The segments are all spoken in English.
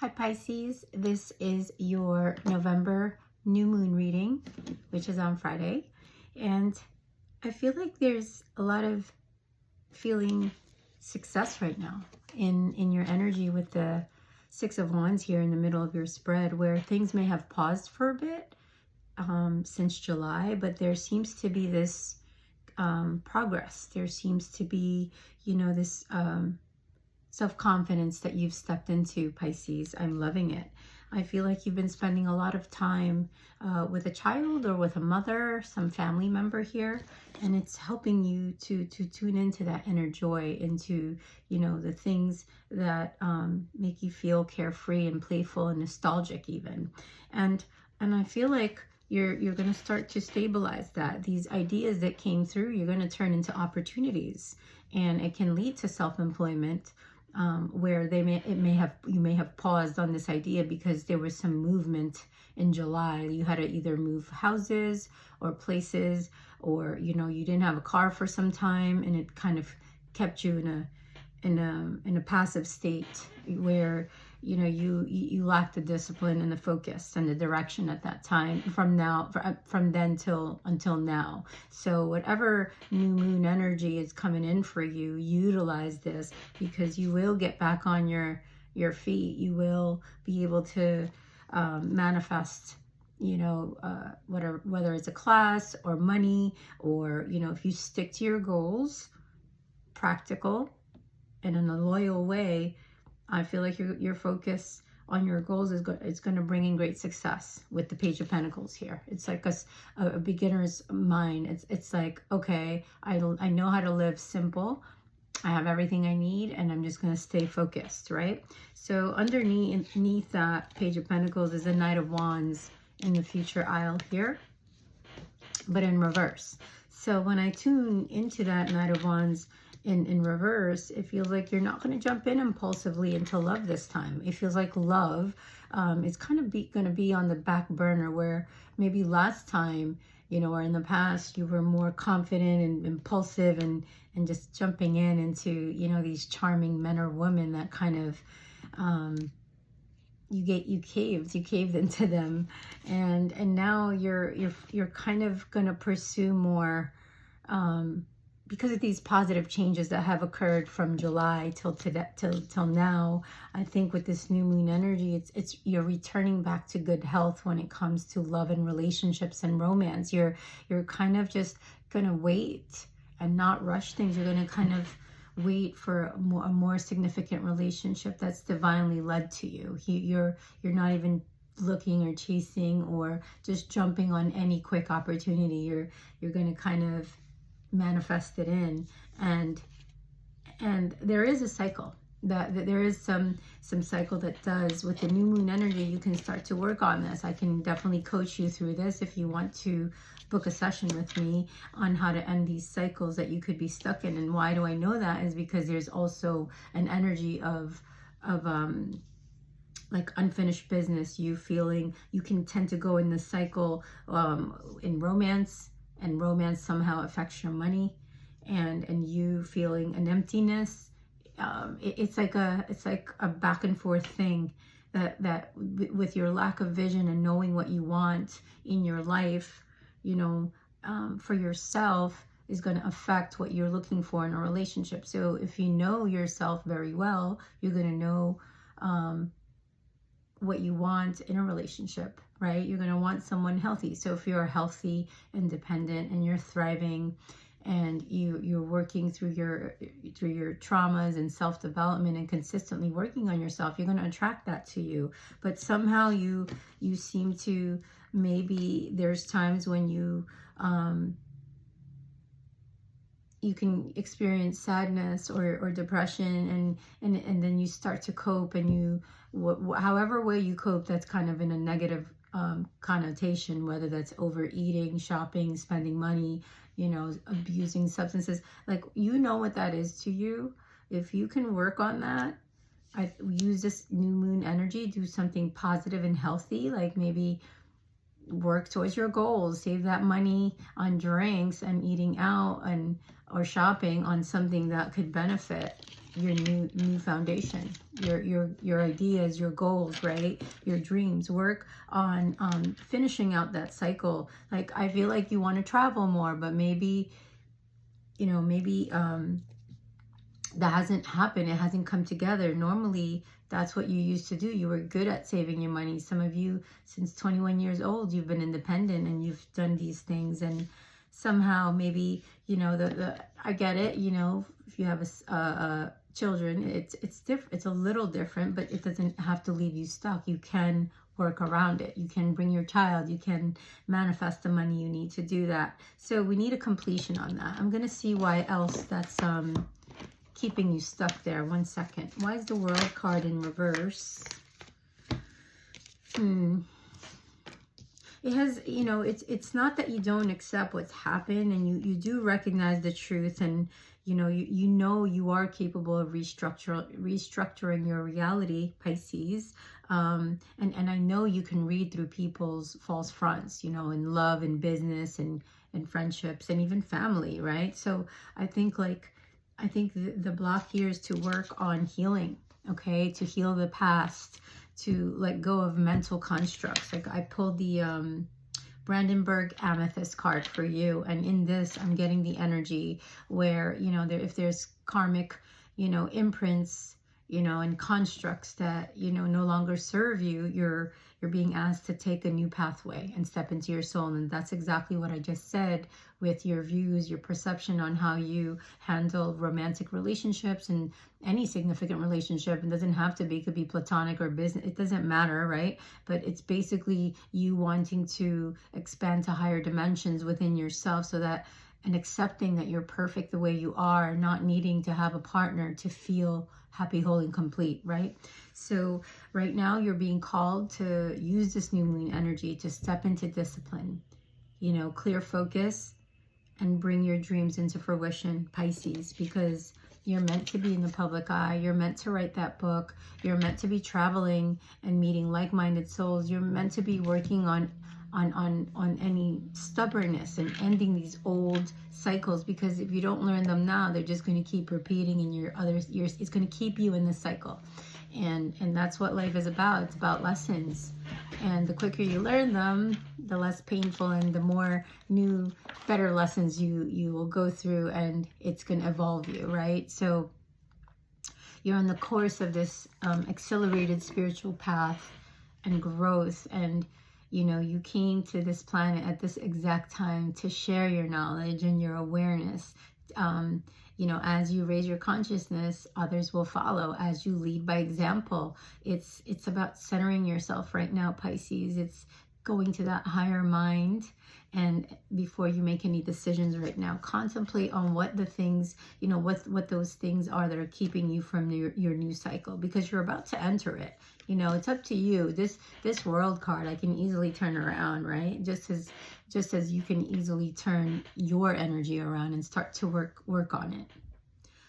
Hi Pisces, this is your November new moon reading, which is on Friday. And I feel like there's a lot of feeling success right now in your energy with the Six of Wands here in the middle of your spread, where things may have paused for a bit since July, but there seems to be this progress. There seems to be, this self-confidence that you've stepped into, Pisces. I'm loving it. I feel like you've been spending a lot of time with a child or with a mother, some family member here, and it's helping you to tune into that inner joy, into the things that make you feel carefree and playful and nostalgic even. And I feel like you're going to start to stabilize that. These ideas that came through, you're going to turn into opportunities, and it can lead to self-employment. Where you may have paused on this idea because there was some movement in July. You had to either move houses or places, or you didn't have a car for some time, and it kind of kept you in a passive state where you lack the discipline and the focus and the direction at that time from then until now. So whatever new moon energy is coming in for you, utilize this, because you will get back on your feet. You will be able to manifest whether it's a class or money, or if you stick to your goals, practical and in a loyal way. I feel like your focus on your goals it's going to bring in great success with the Page of Pentacles here. It's like a beginner's mind. It's like, okay, I know how to live simple. I have everything I need, and I'm just going to stay focused, right? So underneath that Page of Pentacles is a Knight of Wands in the future aisle here, but in reverse. So when I tune into that Knight of Wands in reverse, it feels like you're not going to jump in impulsively into love this time. It feels like love is kind of going to be on the back burner, where maybe last time, or in the past, you were more confident and impulsive and just jumping into these charming men or women that kind of you caved into them, and now you're kind of going to pursue more because of these positive changes that have occurred from July till now. I think with this new moon energy, you're returning back to good health when it comes to love and relationships and romance. You're kind of just gonna wait and not rush things. You're gonna kind of wait for a more significant relationship that's divinely led to you. You're not even looking or chasing or just jumping on any quick opportunity. You're gonna kind of manifest it in, and there is a cycle that there is some cycle that does with the new moon energy. You can start to work on this. I can definitely coach you through this if you want to book a session with me on how to end these cycles that you could be stuck in. And why do I know that? Is because there's also an energy of like unfinished business. You feeling you can tend to go in this cycle in romance, and romance somehow affects your money, and you feeling an emptiness. It's like a back and forth thing that with your lack of vision and knowing what you want in your life, for yourself, is going to affect what you're looking for in a relationship. So if you know yourself very well, you're going to know what you want in a relationship, right? You're going to want someone healthy. So if you're healthy, independent, and you're thriving, and you're working through your traumas and self-development and consistently working on yourself, you're going to attract that to you. But somehow you seem to, maybe there's times when you can experience sadness or depression, and then you start to cope, and however way you cope, that's kind of in a negative connotation, whether that's overeating, shopping, spending money, abusing substances. Like, what that is to you. If you can work on that, I use this new moon energy, do something positive and healthy, like maybe work towards your goals, save that money on drinks and eating out or shopping on something that could benefit your new foundation, your ideas, your goals, right? Your dreams. Work on finishing out that cycle. Like, I feel like you want to travel more, but maybe, you know, maybe that hasn't happened. It hasn't come together. Normally, that's what you used to do. You were good at saving your money. Some of you, since 21 years old, you've been independent and you've done these things. And somehow, maybe, you know, I get it. You know, if you have children, it's different. It's a little different, but it doesn't have to leave you stuck. You can work around it. You can bring your child. You can manifest the money you need to do that. So we need a completion on that. I'm gonna see why else that's keeping you stuck there. 1 second. Why is the World card in reverse? It has, you know, it's not that you don't accept what's happened, and you do recognize the truth, and you know you are capable of restructuring your reality, Pisces. And I know you can read through people's false fronts, you know, in love and business and friendships and even family, right? So I think the block here is to work on healing, okay? To heal the past, to let go of mental constructs. Like, I pulled the Brandenburg Amethyst card for you. And in this, I'm getting the energy where, you know, if there's karmic, you know, imprints, you know, and constructs that, you know, no longer serve you, you're being asked to take a new pathway and step into your soul. And that's exactly what I just said with your views, your perception on how you handle romantic relationships and any significant relationship. It doesn't have to be, it could be platonic or business. It doesn't matter, right? But it's basically you wanting to expand to higher dimensions within yourself, so that, and accepting that you're perfect the way you are, not needing to have a partner to feel happy, whole, and complete, right? So right now you're being called to use this new moon energy to step into discipline, you know, clear focus, and bring your dreams into fruition, Pisces, because you're meant to be in the public eye. You're meant to write that book. You're meant to be traveling and meeting like-minded souls. You're meant to be working on any stubbornness and ending these old cycles, because if you don't learn them now, they're just going to keep repeating in your other years. It's going to keep you in this cycle, and that's what life is about. It's about lessons, and the quicker you learn them, the less painful and the more new, better lessons you will go through, and it's going to evolve you, right? So you're on the course of this accelerated spiritual path and growth, and you know, you came to this planet at this exact time to share your knowledge and your awareness. You know, as you raise your consciousness, others will follow. As you lead by example, it's about centering yourself right now, Pisces. It's going to that higher mind. And before you make any decisions right now, contemplate on what the things, you know, what those things are that are keeping you from your new cycle, because you're about to enter it. You know, it's up to you. This World card, I can easily turn around, right? Just as you can easily turn your energy around and start to work on it.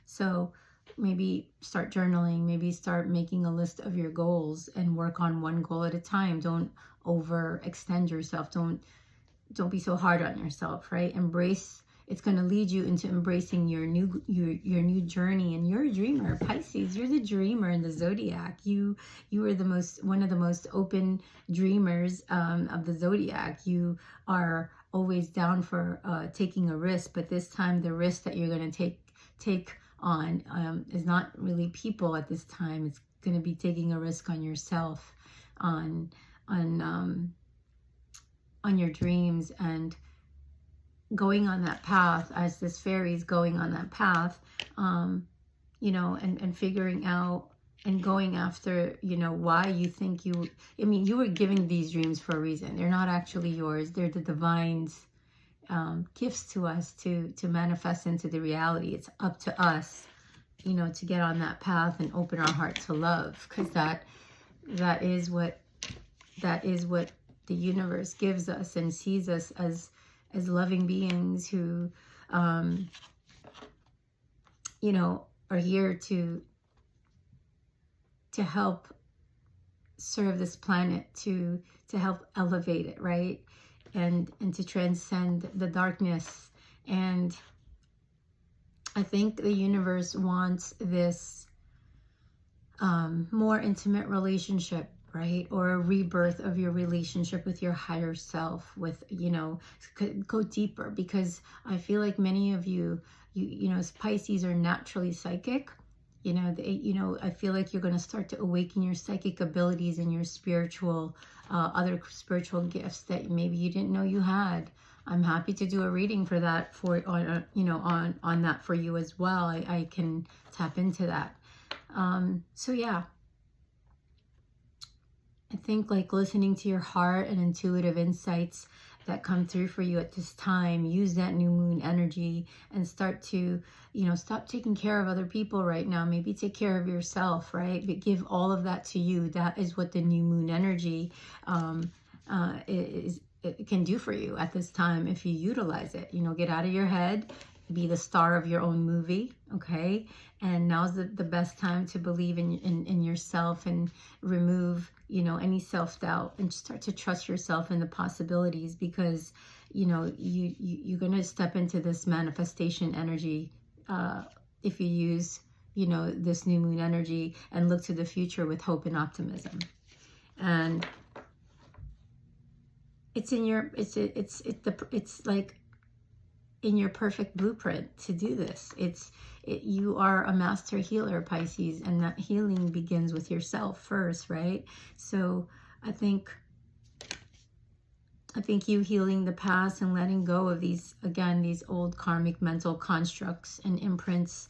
So maybe start journaling, maybe start making a list of your goals and work on one goal at a time. Don't overextend yourself. Don't be so hard on yourself, right? Embrace. It's going to lead you into embracing your new journey. And you're a dreamer, Pisces. You're the dreamer in the zodiac. You are one of the most open dreamers of the zodiac. You are always down for taking a risk, but this time the risk that you're going to take on is not really people at this time. It's going to be taking a risk on yourself, on your dreams, and going on that path as this fairy is going on that path, you know, and figuring out and going after, you know, why you think you were giving these dreams for a reason. They're not actually yours. They're the divine's gifts to us to manifest into the reality. It's up to us, you know, to get on that path and open our heart to love, because that is what the universe gives us and sees us as loving beings who, you know, are here to help serve this planet, to help elevate it, right? And to transcend the darkness. And I think the universe wants this more intimate relationship, right? Or a rebirth of your relationship with your higher self, with, you know, go deeper, because I feel like many of you know, as Pisces are naturally psychic. You know, I feel like you're going to start to awaken your psychic abilities and your spiritual, other spiritual gifts that maybe you didn't know you had. I'm happy to do a reading for that, for you know, on that for you as well. I can tap into that. So yeah, I think like listening to your heart and intuitive insights that come through for you at this time, use that new moon energy and start to, you know, stop taking care of other people right now. Maybe take care of yourself, right? But give all of that to you. That is what the new moon energy it can do for you at this time if you utilize it. You know, get out of your head, be the star of your own movie, okay? And now's the best time to believe in yourself and remove, you know, any self-doubt and start to trust yourself and the possibilities, because, you know, you're going to step into this manifestation energy if you use, you know, this new moon energy and look to the future with hope and optimism. And it's in your, it's like in your perfect blueprint to do this. You are a master healer, Pisces, and that healing begins with yourself first, right? So I think you healing the past and letting go of these, again, these old karmic mental constructs and imprints,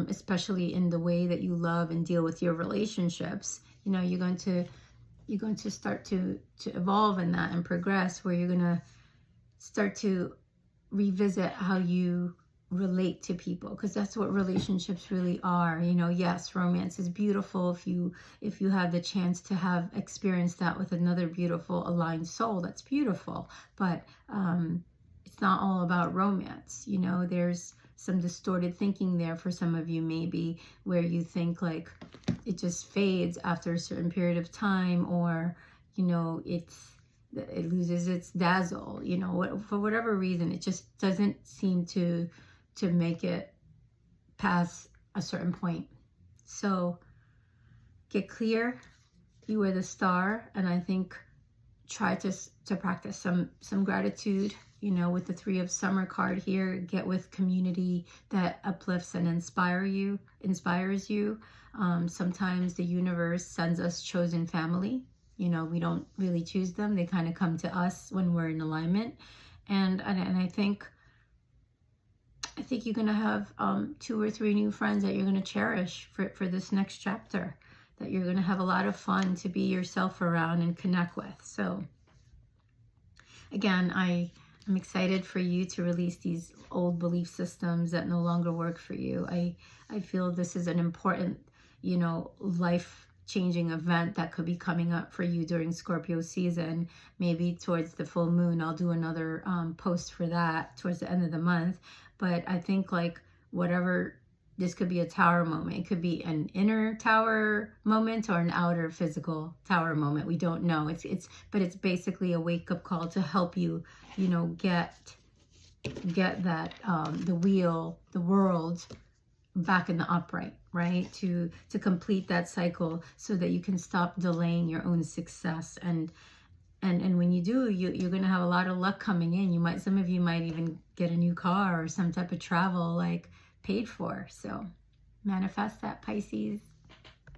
especially in the way that you love and deal with your relationships. You know, you're going to start to evolve in that and progress, where you're going to start to revisit how you relate to people, because that's what relationships really are. You know, yes, romance is beautiful if you have the chance to have experienced that with another beautiful aligned soul. That's beautiful, but it's not all about romance. You know, there's some distorted thinking there for some of you, maybe, where you think like it just fades after a certain period of time, or, you know, it loses its dazzle, you know, for whatever reason. It just doesn't seem to make it past a certain point. So get clear. You are the star, and I think try to practice some gratitude, you know, with the 3 of Summer card here. Get with community that uplifts and inspires you. Sometimes the universe sends us chosen family. You know, we don't really choose them. They kind of come to us when we're in alignment. And I think you're going to have 2 or 3 new friends that you're going to cherish for this next chapter, that you're going to have a lot of fun to be yourself around and connect with. So again, I'm excited for you to release these old belief systems that no longer work for you. I feel this is an important, you know, life-changing event that could be coming up for you during Scorpio season. Maybe towards the full moon, I'll do another post for that towards the end of the month. But I think like whatever, this could be a tower moment. It could be an inner tower moment or an outer physical tower moment. We don't know. But it's basically a wake-up call to help you, you know, get that the world back in the upright, right? To complete that cycle, so that you can stop delaying your own success. And when you do, you're going to have a lot of luck coming in. Some of you might even get a new car or some type of travel like paid for. So manifest that, Pisces.